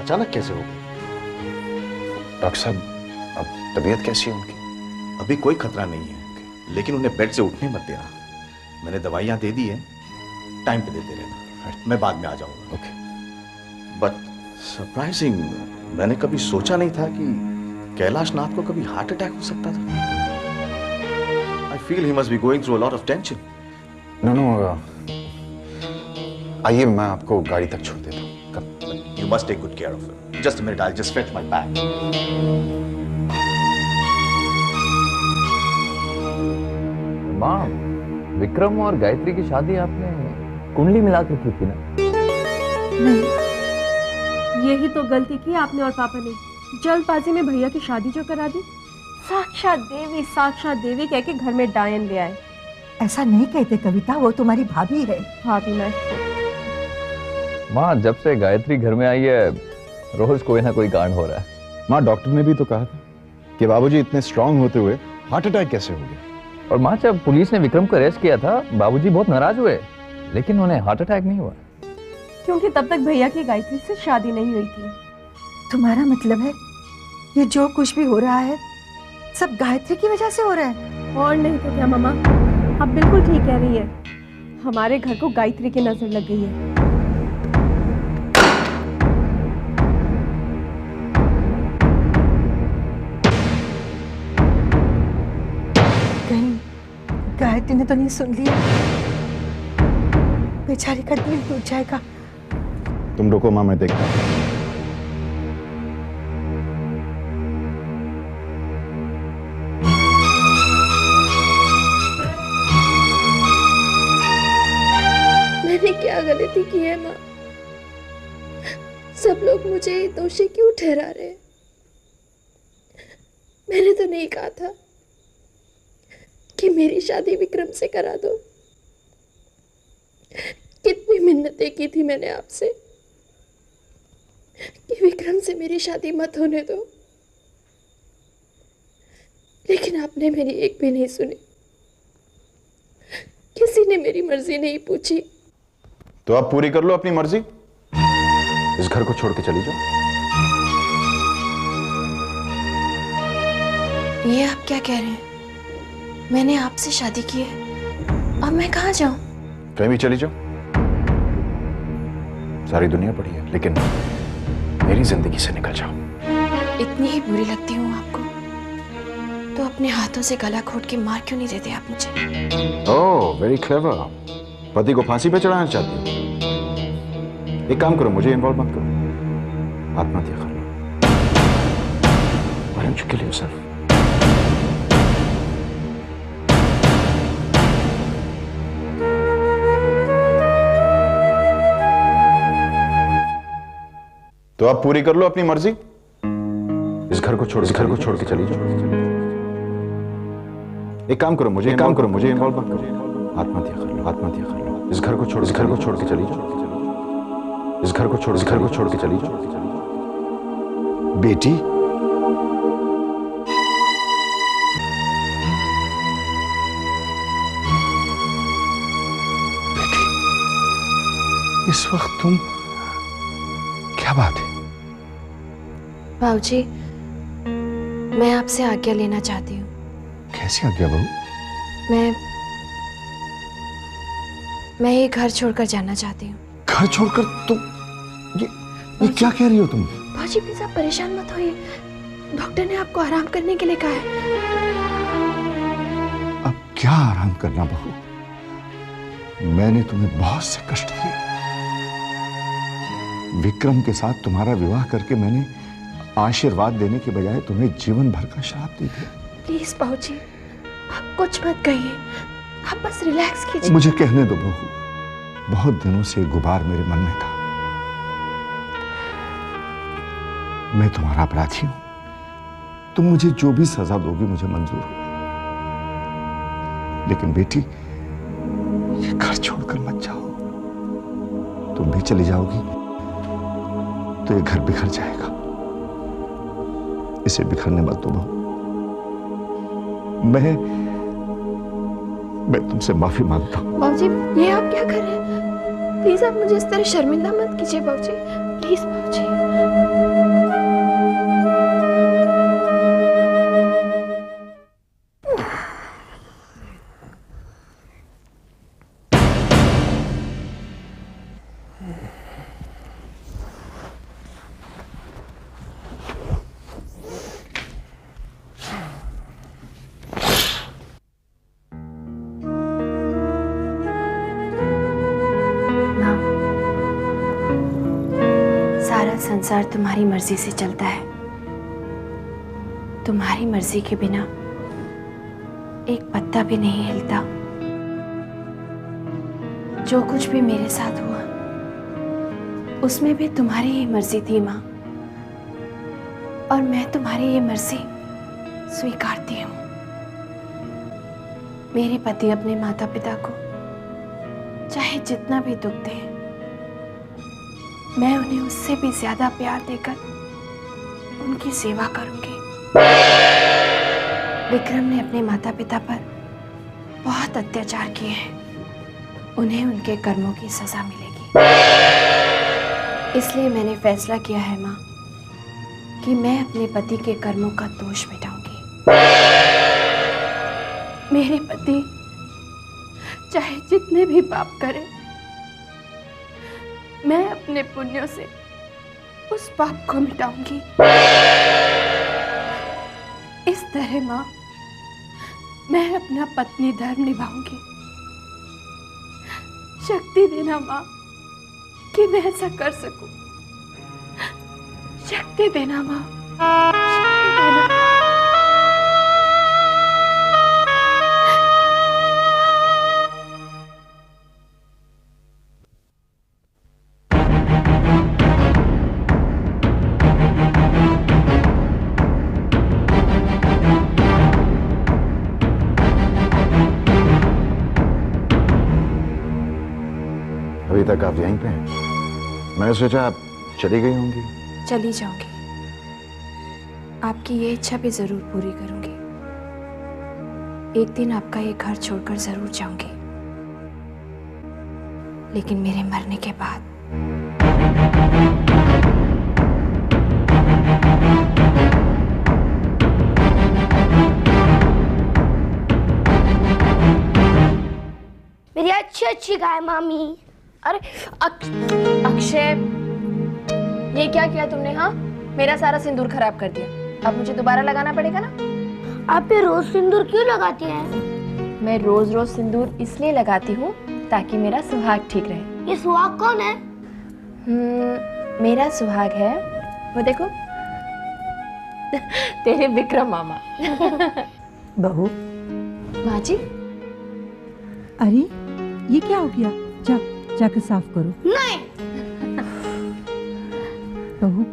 अचानक कैसे हो गई? डॉक्टर साहब, अब तबीयत कैसी है उनकी? अभी कोई खतरा नहीं है, लेकिन उन्हें बेड से उठने मत देना। मैंने दवाइयां दे दी हैं, टाइम पे देते रहना। मैं बाद में आ जाऊंगा। ओके। बट सरप्राइजिंग, मैंने कभी सोचा नहीं था कि कैलाश नाथ को कभी हार्ट अटैक हो सकता था। I feel he must be going through a lot of tension. No, आइए मैं आपको गाड़ी तक छोड़ देता हूँ। You must take good care of him. Just a minute, I'll just fetch my bag. माँ, विक्रम और गायत्री की शादी आपने कुंडली मिलाकर की थी ना? नहीं, यही तो गलती की आपने और पापा ने। जल्दबाजी में भैया की शादी जो करा दी। साक्षात देवी कह के घर में डायन ले आए। ऐसा नहीं कहते कविता, वो तुम्हारी भाभी है। भाभी मैं माँ, जब से गायत्री घर में आई है रोज कोई ना कोई कांड हो रहा है। माँ, डॉक्टर ने भी तो कहा था कि बाबूजी इतने स्ट्रांग होते हुए हार्ट अटैक कैसे हो गया। और माँ, जब पुलिस ने विक्रम को अरेस्ट किया था बाबूजी बहुत नाराज हुए, लेकिन उन्हें हार्ट अटैक नहीं हुआ। क्योंकि तब तक भैया की गायत्री से शादी नहीं हुई थी। तुम्हारा मतलब है ये जो कुछ भी हो रहा है सब गायत्री की वजह से हो रहा है? और नहीं तो क्या मामा, आप बिल्कुल ठीक कह रही है। हमारे घर को गायत्री की नजर लग गई है। कहीं गायत्री ने तो नहीं सुन लिया? बेचारी का दिल टूट जाएगा। तुम रुको माँ, मैं देखता हूँ। मैंने क्या गलती की है माँ? सब लोग मुझे दोषी क्यों ठहरा रहे हैं? मैंने तो नहीं कहा था कि मेरी शादी विक्रम से करा दो। कितनी मिन्नतें की थी मैंने आपसे कि विक्रम से मेरी शादी मत होने दो, लेकिन आपने मेरी एक भी नहीं सुनी। किसी ने मेरी मर्जी नहीं पूछी। तो आप पूरी कर लो अपनी मर्जी, इस घर को छोड़ के चली जाओ। ये आप क्या कह रहे हैं? मैंने आपसे शादी की है, अब मैं कहाँ जाऊं? कहीं भी चली जाओ, सारी दुनिया पड़ी है, लेकिन मेरी जिंदगी से निकल जाओ। इतनी ही बुरी लगती हूँ आपको तो अपने हाथों से गला घोट के मार क्यों नहीं देते आप मुझे? ओह, वेरी क्लेवर। पति को फांसी पे चढ़ाना चाहती हो? एक काम करो, मुझे इन्वॉल्व मत करो, आत्महत्या कर लो। Why don't you kill yourself? तो आप पूरी कर लो अपनी मर्जी, इस घर को छोड़ के चली जाओ। एक काम करो, मुझे इन्वॉल्व मत करो, आत्महत्या कर लो। इस घर को छोड़ के चली जाओ। इस घर को छोड़ के चली जाओ। बेटी, इस वक्त तुम, क्या बात है? बाबूजी, मैं आपसे आज्ञा लेना चाहती हूँ। कैसी आज्ञा बहू? मैं ये घर छोड़कर जाना चाहती हूँ। घर छोड़कर? तुम ये क्या कह रही हो तुम? बाबूजी प्लीज आप परेशान मत होइए, डॉक्टर ने आपको आराम करने के लिए कहा है। अब क्या आराम करना बहू, मैंने तुम्हें बहुत से कष्ट दिए। विक्रम के साथ तुम्हारा विवाह करके मैंने आशीर्वाद देने के बजाय तुम्हें जीवन भर का श्राप दे दिया। प्लीज बाबूजी आप कुछ मत कहिए, आप बस रिलैक्स कीजिए। मुझे कहने दो बहू, बहुत दिनों से गुबार मेरे मन में था। मैं तुम्हारा अपराधी हूं, तुम मुझे जो भी सजा दोगी मुझे मंजूर हो, लेकिन बेटी ये घर छोड़कर मत जाओ। तुम भी चली जाओगी तो ये घर बिखर जाएगा। इसे बिखरने मत दो बहू। मैं तुमसे माफी मांगता हूं। बाबूजी ये आप क्या कर रहे हैं? प्लीज आप मुझे इस तरह शर्मिंदा मत कीजिए बाबूजी, प्लीज बाबूजी। सारा संसार तुम्हारी मर्जी से चलता है। तुम्हारी मर्जी के बिना एक पत्ता भी नहीं हिलता। जो कुछ भी मेरे साथ हुआ उसमें भी तुम्हारी ही मर्जी थी माँ, और मैं तुम्हारी ये मर्जी स्वीकारती हूँ। मेरे पति अपने माता पिता को चाहे जितना भी दुख दें, मैं उन्हें उससे भी ज्यादा प्यार देकर उनकी सेवा करूंगी। विक्रम ने अपने माता पिता पर बहुत अत्याचार किए हैं, उन्हें उनके कर्मों की सजा मिलेगी। इसलिए मैंने फैसला किया है माँ कि मैं अपने पति के कर्मों का दोष मिटाऊंगी। मेरे पति चाहे जितने भी पाप करें, मैं अपने पुण्यों से उस पाप को मिटाऊंगी। इस तरह माँ मैं अपना पत्नी धर्म निभाऊंगी। शक्ति देना माँ कि मैं ऐसा कर सकूं। शक्ति देना माँ, शक्ति देना। अभी तक आप यहीं पे हैं? मैंने सोचा आप चली गई होंगी। चली जाऊंगी, आपकी ये इच्छा भी जरूर पूरी करूंगी। एक दिन आपका ये घर छोड़कर जरूर जाऊंगी, लेकिन मेरे मरने के बाद। मेरी अच्छी अच्छी गाय मामी। अरे अक्षय, ये क्या किया तुमने? हाँ, मेरा सारा सिंदूर खराब कर दिया। अब मुझे दोबारा लगाना पड़ेगा ना। आप ये रोज सिंदूर क्यों लगाती हैं? मैं रोज रोज सिंदूर इसलिए लगाती हूँ ताकि मेरा सुहाग ठीक रहे। ये सुहाग कौन है? मेरा सुहाग है, वो देखो, तेरे विक्रम मामा। बहू, माँ जी। अरे ये क्या हो गया? जाकर साफ करो। नहीं। बहू,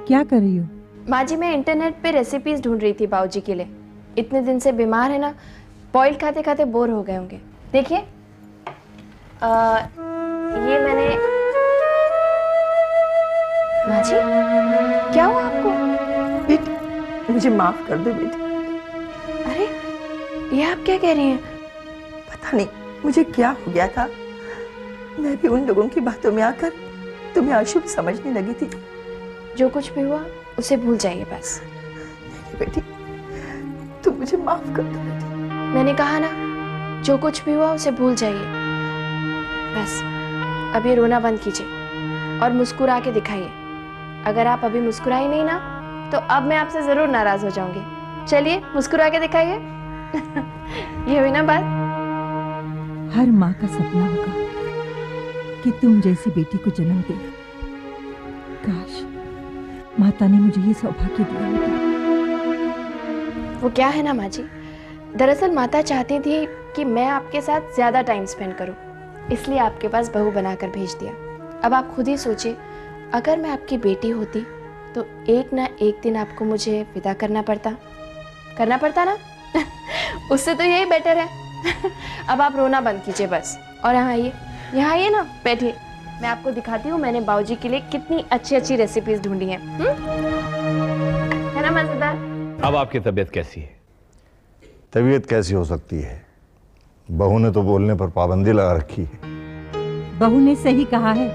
क्या कर रही हो? माँ जी, मैं इंटरनेट पे रेसिपीज ढूंढ रही थी बाबूजी के लिए। इतने दिन से बीमार है ना, बॉइल खाते खाते बोर हो गए होंगे। देखिए, ये मैंने। माँ जी, क्या हुआ आपको? बेटी, मुझे माफ कर दो बेटी। अरे, ये आप क्या कह रही हैं? पता नहीं मुझे क्या हो गया था। मैं भी उन लोगों की बातों में आकर तुम्हें अशुभ समझने लगी थी। जो कुछ भी हुआ उसे भूल जाइए बस। नहीं बेटी, तुम मुझे माफ कर दो बेटी। मैंने कहा ना, जो कुछ भी हुआ उसे भूल जाइए बस। अभी रोना बंद कीजिए और मुस्कुरा के दिखाइए। अगर आप अभी मुस्कुराई नहीं ना, तो अब मैं आपसे जरूर नाराज हो जाऊंगी। चलिए, मुस्कुरा के दिखाइए। ये हुई ना बात। हर माँ का सपना होगा कि तुम जैसी बेटी को जन्म दे। काश माता ने मुझे ये सौभाग्य दिया होता। वो क्या है ना माँ जी, दरअसल माता चाहती थी कि मैं आपके साथ ज्यादा टाइम स्पेंड करूं, इसलिए आपके पास बहू बनाकर भेज दिया। अब आप खुद ही सोचिए, अगर मैं आपकी बेटी होती तो एक ना एक दिन आपको मुझे विदा करना पड़ता ना। उससे तो यही बेटर है। अब आप रोना बंद कीजिए बस, और यहाँ आइए ना, बैठिए। मैं आपको दिखाती हूँ मैंने बाबूजी के लिए कितनी अच्छी अच्छी रेसिपीज ढूंढी हैं। है ना मजेदार? अब आपकी तबीयत कैसी है? तबीयत कैसी हो सकती है? बहू ने तो बोलने पर पाबंदी लगा रखी है। बहू ने सही कहा है,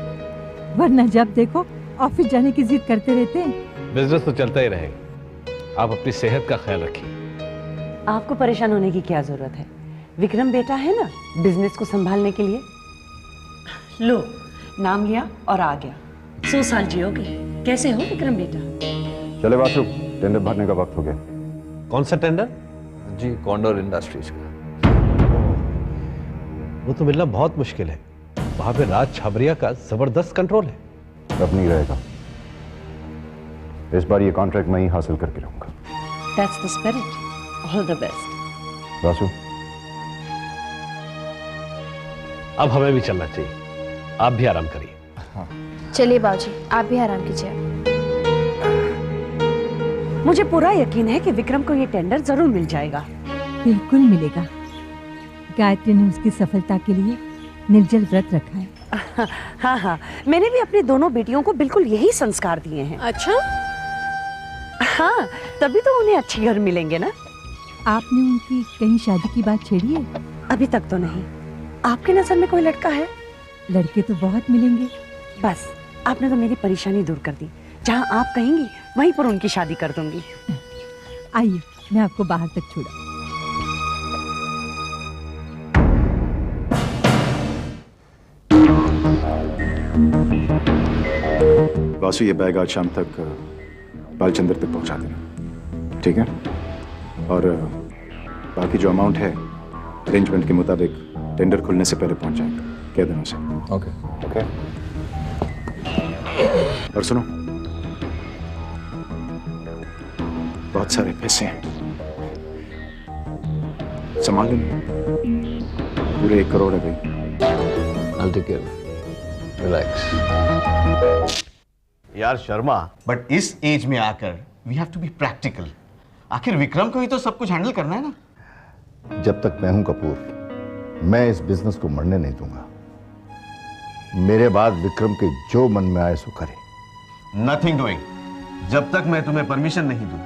वरना जब देखो ऑफिस जाने की जिद करते रहते हैं। बिजनेस तो चलता ही रहेगा, आप अपनी सेहत का ख्याल रखिए। आपको परेशान होने की क्या जरूरत है? विक्रम बेटा है ना बिजनेस को संभालने के लिए। लो, नाम लिया और आ गया। 100 साल जियोगे। कैसे हो विक्रम बेटा? चले वासु, टेंडर भरने का वक्त हो गया। कौन सा टेंडर? जी, कॉन्डोर इंडस्ट्रीज का। वो तो मिलना बहुत मुश्किल है, वहां पे राज छाबरिया का जबरदस्त कंट्रोल है। अब नहीं रहेगा, इस बार ये कॉन्ट्रैक्ट मैं ही हासिल करके रहूंगा। That's the spirit. All the best. Vasu, अब हमें भी चलना चाहिए, आप भी आराम करिए। चलिए बाबूजी, आप भी आराम कीजिए। मुझे पूरा यकीन है कि विक्रम को ये टेंडर जरूर मिल जाएगा। बिल्कुल मिलेगा। गायत्री ने उसकी सफलता के लिए निर्जल व्रत रखा है। हाँ हाँ, मैंने भी अपनी दोनों बेटियों को बिल्कुल यही संस्कार दिए हैं। अच्छा, हाँ, तभी तो उन्हें अच्छे घर मिलेंगे ना। आपने उनकी कहीं शादी की बात छेड़ी है? अभी तक तो नहीं। आपकी नजर में कोई लड़का है? लड़के तो बहुत मिलेंगे। बस, आपने तो मेरी परेशानी दूर कर दी। जहाँ आप कहेंगी वहीं पर उनकी शादी कर दूंगी। आइए, मैं आपको बाहर तक छोड़ा। वासु, ये बैग आज शाम तक बालचंद्र तक पहुंचा देना, ठीक है? और बाकी जो अमाउंट है अरेंजमेंट के मुताबिक टेंडर खुलने से पहले पहुंच जाएगा, कह देना उसे। ओके। ओके। और सुनो, बहुत सारे पैसे हैं, संभाल लेना। पूरे 1 करोड़ है भाई। I'll take care. Relax. यार शर्मा, बट इस एज में आकर we have to be practical. आखिर विक्रम को ही तो सब कुछ हैंडल करना है ना। जब तक मैं हूं कपूर, मैं इस बिजनेस को मरने नहीं दूंगा। मेरे बाद विक्रम के जो मन में आए सो करे। Nothing doing. जब तक मैं तुम्हें परमिशन नहीं दूं,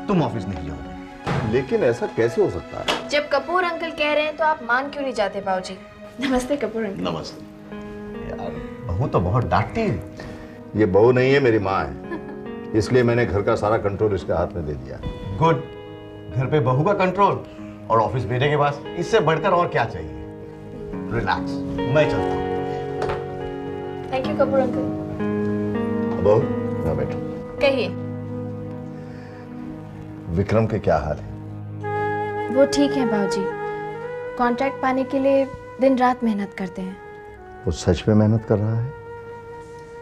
तुम ऑफिस नहीं जाओगे। लेकिन ऐसा कैसे हो सकता है? जब कपूर अंकल कह रहे हैं तो आप मान क्यों नहीं जाते बाबूजी? नमस्ते कपूर अंकल। नमस्ते। यार बहू तो बहुत डांटती है। ये बहू नहीं है, मेरी माँ है, इसलिए मैंने घर का सारा कंट्रोल इसके हाथ में दे दिया। गुड। घर पे बहू का कंट्रोल और ऑफिस बेटे के पास, इससे बढ़कर और क्या चाहिए? रिलैक्स, मैं चलता हूँ। Thank you Kapoor uncle. बहू, ना बैठो। कहिए। विक्रम के क्या हाल है? वो ठीक है बाबूजी, कॉन्ट्रैक्ट पाने के लिए दिन रात मेहनत करते हैं। वो सच में मेहनत कर रहा है?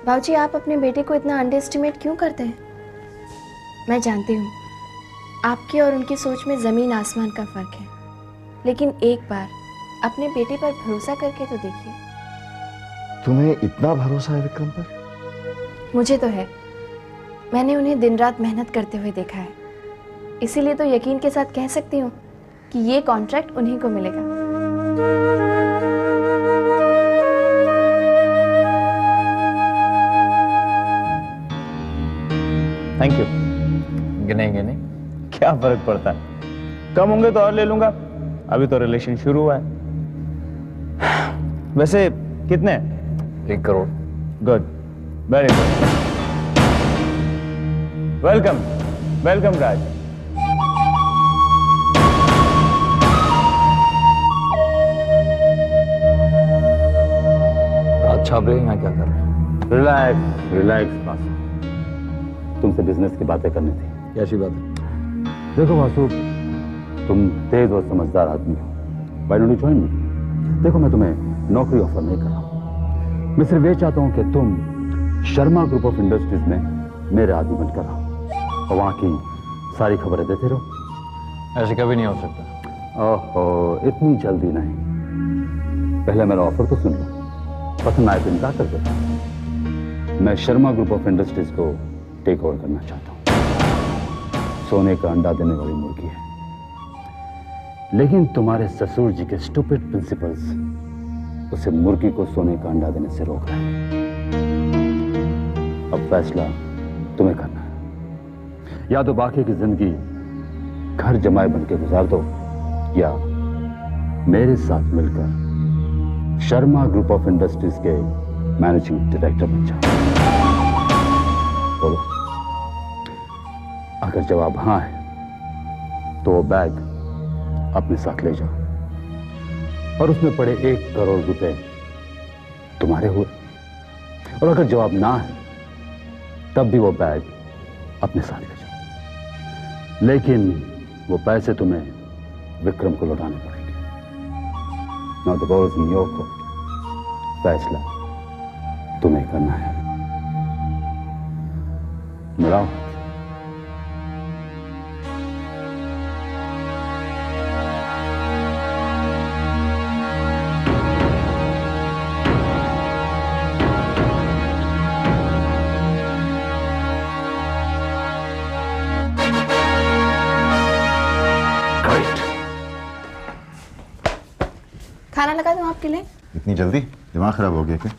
बाबूजी, आप अपने बेटे को इतना अंडर एस्टिमेट क्यों करते हैं? मैं जानती हूँ आपकी और उनकी सोच में ज़मीन आसमान का फ़र्क है, लेकिन एक बार अपने बेटे पर भरोसा करके तो देखिए। तुम्हें इतना भरोसा है विक्रम पर? मुझे तो है। मैंने उन्हें दिन रात मेहनत करते हुए देखा है, इसीलिए तो यकीन के साथ कह सकती हूँ कि ये कॉन्ट्रैक्ट उन्हीं को मिलेगा। Thank you. गिनेंगे नहीं, क्या फर्क पड़ता है? कम होंगे तो और ले लूंगा, अभी तो रिलेशन शुरू हुआ है। वैसे कितने? 1 crore. Good, very good. Welcome, welcome Raj. Raj Chhabra यहाँ क्या कर रहे हैं? रिलैक्स, रिलैक्स वासु, तुमसे बिजनेस की बातें करनी थी। कैसी बात है? देखो वासु, तुम तेज और समझदार आदमी हो। Why don't you join me? देखो, मैं तुम्हें नौकरी ऑफर नहीं कर रहा हूं। मैं सिर्फ ये चाहता हूं कि तुम शर्मा ग्रुप ऑफ इंडस्ट्रीज में मेरे आदमी बनकर रहो और वहां की सारी खबरें देते रहो। ऐसे कभी नहीं हो सकता। ओहो, इतनी जल्दी नहीं, पहले मेरा ऑफर तो सुन लो, पसंद आए तो इनकार कर दो। मैं शर्मा ग्रुप ऑफ इंडस्ट्रीज को टेक ओवर करना चाहता हूं। सोने का अंडा देने वाली मुर्गी है, लेकिन तुम्हारे ससुर जी के स्टूपिड प्रिंसिपल्स उसे मुर्गी को सोने का अंडा देने से रोक रहे हैं। अब फैसला तुम्हें करना है, या तो बाकी की जिंदगी घर जमाए बन के गुजार दो, या मेरे साथ मिलकर शर्मा ग्रुप ऑफ इंडस्ट्रीज के मैनेजिंग डायरेक्टर बन जाओ। जवाब हाँ है तो वो बैग अपने साथ ले जाओ और उसमें पड़े 1 करोड़ रुपए तुम्हारे हुए। और अगर जवाब ना है तब भी वो बैग अपने साथ ले जाओ, लेकिन वो पैसे तुम्हें विक्रम को लौटाने पड़ेंगे। Now the ball is in your court. फैसला तुम्हें करना है। मिलाओ। खाना लगा दूं आपके लिए? इतनी जल्दी? दिमाग खराब हो गया क्या?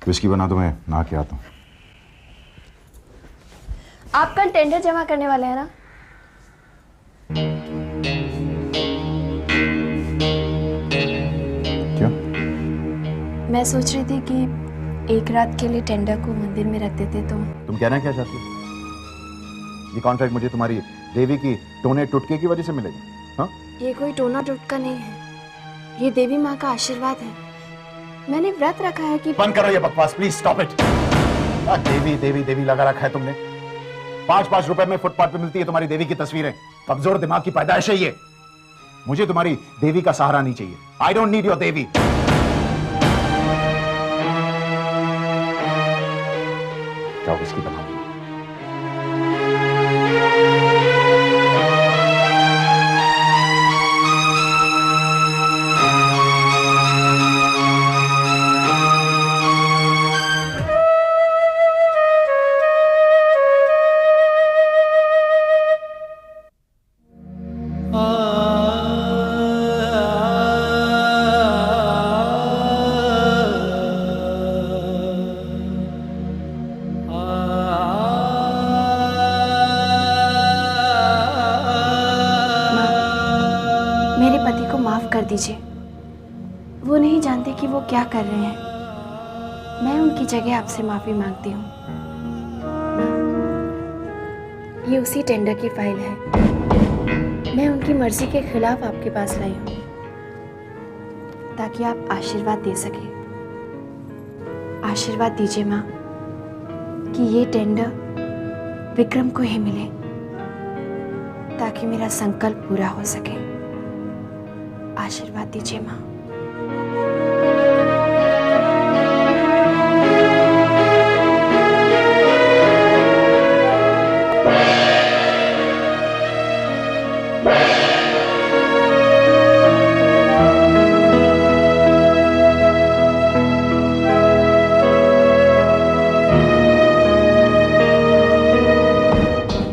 विस्की बना दो, मैं नहा के आता हूँ। आप कल टेंडर जमा करने वाले हैं ना? क्यों? मैं सोच रही थी कि एक रात के लिए टेंडर को मंदिर में रख देते तो। तुम कहना क्या चाहती हो? ये कॉन्ट्रैक्ट मुझे तुम्हारी देवी की टोने टुटके की वजह से मिलेगा? हाँ? ये कोई टोना टुटका नहीं है, ये देवी माँ का आशीर्वाद है। मैंने व्रत रखा है कि। बंद करो ये बकवास, प्लीज स्टॉप इट। देवी देवी देवी लगा रखा है तुमने। 5-5 रुपए में फुटपाथ पे मिलती है तुम्हारी देवी की तस्वीरें। कमजोर दिमाग की पैदाइश है ये। मुझे तुम्हारी देवी का सहारा नहीं चाहिए। आई डोंट नीड योर देवी। जाओ इसकी बना। मेरे पति को माफ कर दीजिए। वो नहीं जानते कि वो क्या कर रहे हैं। मैं उनकी जगह आपसे माफी मांगती हूँ। ये उसी टेंडर की फाइल है। मैं उनकी मर्जी के खिलाफ आपके पास लाई हूँ ताकि आप आशीर्वाद दे सके। आशीर्वाद दीजिए माँ कि ये टेंडर विक्रम को ही मिले ताकि मेरा संकल्प पूरा हो सके। आशीर्वाद दीजिए माँ।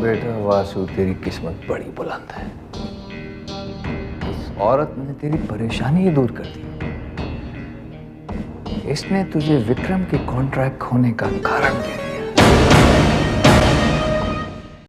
बेटा वासु, तेरी किस्मत बड़ी बुलंद है। औरत ने तेरी परेशानी ही दूर कर दी। इसने तुझे विक्रम के कॉन्ट्रैक्ट खोने का कारण दिया।